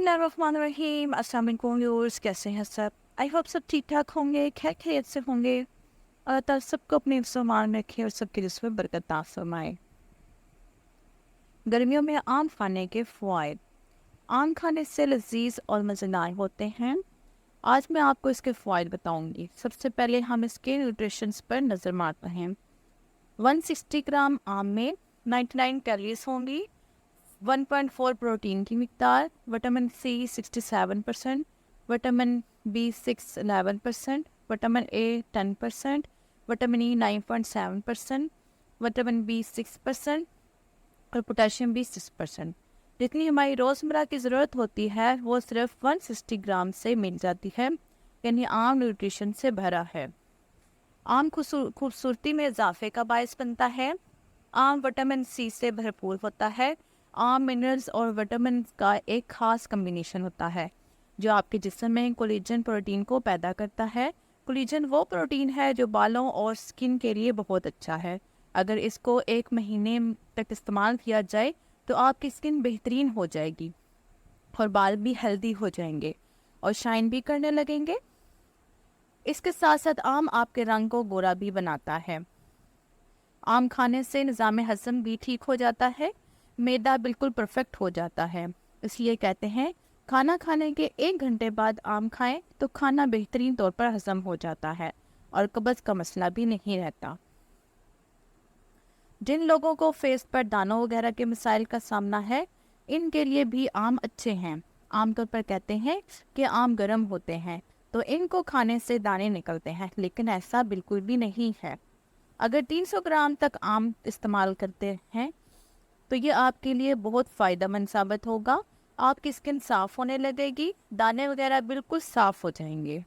बिस्मिल्लाहिर्रहमानिर्रहीम। अस्सलाम वालेकुम व्यूअर्स, कैसे हैं सब? आई होप सब ठीक ठाक होंगे, खैर खैरियत से होंगे। अल्लाह ताला सबको अपने हिफ्ज़-ओ-मान में रखे और सबके रिज़्क़ में बरकत अता फरमाए। गर्मियों में आम खाने के फ़वाइद। आम खाने से लज़ीज़ और मज़ेदार होते हैं। आज मैं आपको इसके फ़वाइद बताऊंगी। सबसे पहले हम इसके न्यूट्रिशंस पर नज़र मारते हैं। 160 ग्राम आम में 99 कैलोरीज होंगी, 1.4 प्रोटीन की मिकदार, vitamin C 67%, vitamin B 6 11%, vitamin A 10%, vitamin E 9.7%, vitamin B 6% और पोटेशियम भी 6%। जितनी हमारी रोज़मर्रा की ज़रूरत होती है वो सिर्फ 160 ग्राम से मिल जाती है, यानी आम न्यूट्रिशन से भरा है। आम खूबसूरती में इजाफे का बायस बनता है। आम विटामिन सी से भरपूर होता है। आम मिनरल्स और विटामिन का एक खास कम्बिनेशन होता है जो आपके जिस्म में कोलेजन प्रोटीन को पैदा करता है। कोलेजन वो प्रोटीन है जो बालों और स्किन के लिए बहुत अच्छा है। अगर इसको 1 महीने तक इस्तेमाल किया जाए तो आपकी स्किन बेहतरीन हो जाएगी और बाल भी हेल्दी हो जाएंगे और शाइन भी करने लगेंगे। इसके साथ साथ आम आपके रंग को गोरा भी बनाता है। आम खाने से निज़ाम हज़म भी ठीक हो जाता है, मैदा बिल्कुल परफेक्ट हो जाता है। इसलिए कहते हैं खाना खाने के 1 घंटे बाद आम खाएं तो खाना बेहतरीन तौर पर हज़म हो जाता है और कब्ज़ का मसला भी नहीं रहता। जिन लोगों को फेस पर दानों वगैरह के मसाइल का सामना है, इनके लिए भी आम अच्छे हैं। आमतौर पर कहते हैं कि आम गर्म होते हैं तो इनको खाने से दाने निकलते हैं, लेकिन ऐसा बिल्कुल भी नहीं है। अगर 300 ग्राम तक आम इस्तेमाल करते हैं तो ये आपके लिए बहुत फ़ायदेमंद साबित होगा। आपकी स्किन साफ़ होने लगेगी, दाने वगैरह बिल्कुल साफ़ हो जाएंगे।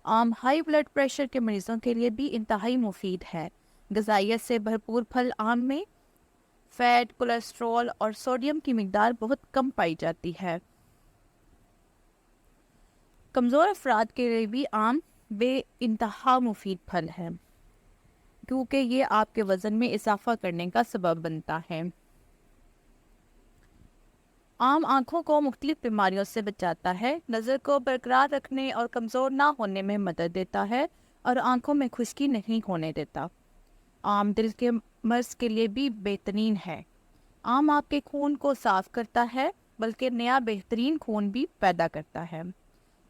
आम हाई ब्लड प्रेशर के मरीज़ों के लिए भी इंतहाई मुफीद है। ग़िज़ाइयत से भरपूर फल आम में फ़ैट, कोलेस्ट्रॉल और सोडियम की मिकदार बहुत कम पाई जाती है। कमज़ोर अफराद के लिए भी आम बेइंतहा मुफीद फल है क्योंकि ये आपके वज़न में इजाफा करने का सबब बनता है। आम आँखों को मुख्तलिफ बीमारियों से बचाता है, नज़र को बरकरार रखने और कमज़ोर ना होने में मदद देता है और आँखों में खुश्की नहीं होने देता। आम दिल के मर्ज़ के लिए भी बेहतरीन है। आम आपके खून को साफ़ करता है बल्कि नया बेहतरीन खून भी पैदा करता है।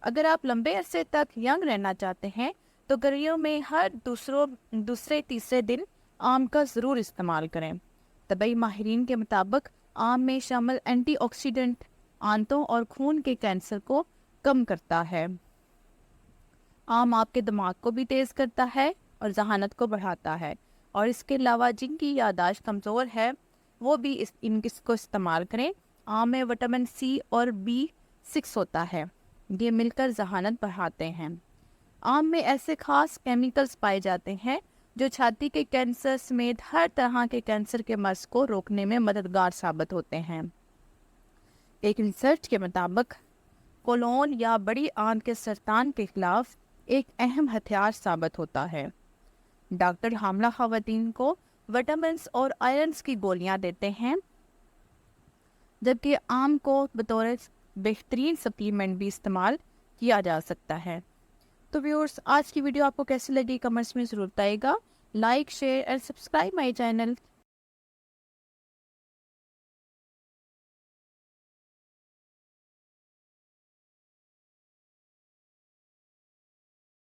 अगर आप लंबे अरसे तक यंग रहना चाहते हैं तो गर्मियों में हर दूसरे तीसरे दिन आम का ज़रूर इस्तेमाल करें। तबई माहिरीन के मुताबिक आम में शामिल एंटीऑक्सीडेंट आंतों और खून के कैंसर को कम करता है। आम आपके दिमाग को भी तेज़ करता है और जहानत को बढ़ाता है, और इसके अलावा जिनकी यादाश्त कमज़ोर है वो भी इसको इस्तेमाल करें। आम में विटामिन सी और B6 होता है, ये मिलकर जहानत बढ़ाते हैं। आम में ऐसे खास केमिकल्स पाए जाते हैं जो छाती के कैंसर समेत हर तरह के कैंसर के मर्ज़ को रोकने में मददगार साबित होते हैं। एक रिसर्च के मुताबिक कोलोन या बड़ी आंत के सरतान के खिलाफ एक अहम हथियार साबित होता है। डॉक्टर हामला ख़वातीन को विटामिन्स और आयरन्स की गोलियां देते हैं, जबकि आम को बतौर बेहतरीन सप्लीमेंट भी इस्तेमाल किया जा सकता है। तो व्यूअर्स, आज की वीडियो आपको कैसी लगी कमेंट्स में ज़रूर बताइएगा। Like, share and subscribe my channel.